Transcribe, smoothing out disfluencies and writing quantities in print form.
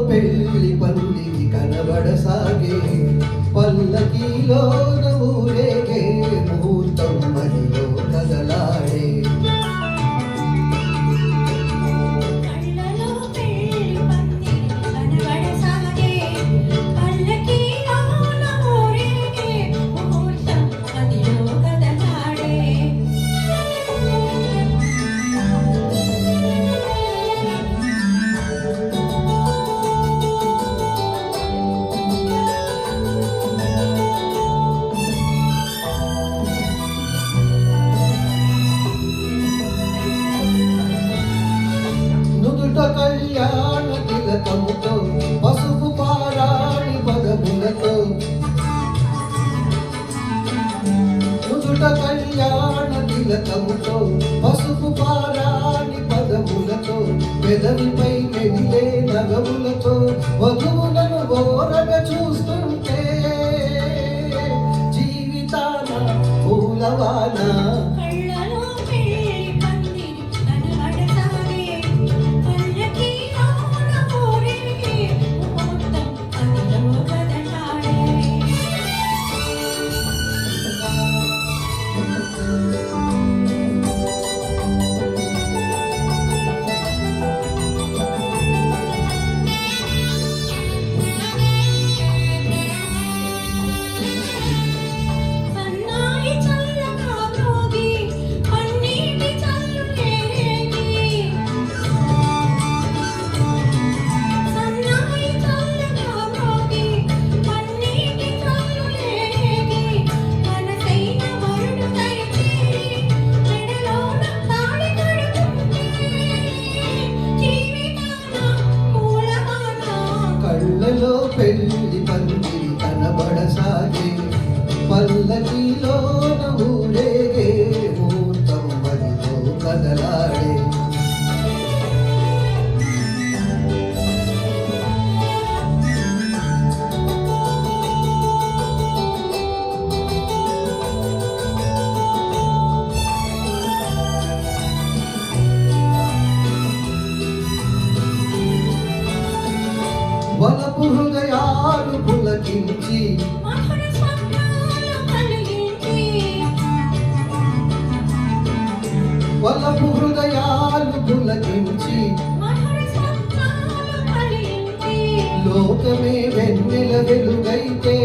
పెళ్లి పందిరి కనబడసాగే పల్లకీలో ఊరేగే ముహూర్తం మదిలో కదలాడే కళ్యాణ తిలకముతో పసుపు పారాణి పదములతో నుదుట కళ్యాణ తిలకముతో పసుపు పారాణి పదములతో పెదవిపై మెదిలే నగములతో వధువులను ఓరగ చూస్తుంటే జీవితాన పూలవాన కళ్ళలో పెళ్లి పందిరి కనబడసాగే పల్లకీలో ఊరేగే ముహూర్తం మదిలో కదలాడే వలపు హృదయాలు పులకించి వలపు హృదయాలు పులకించి లోకమే వెన్నెల వెలుగైతే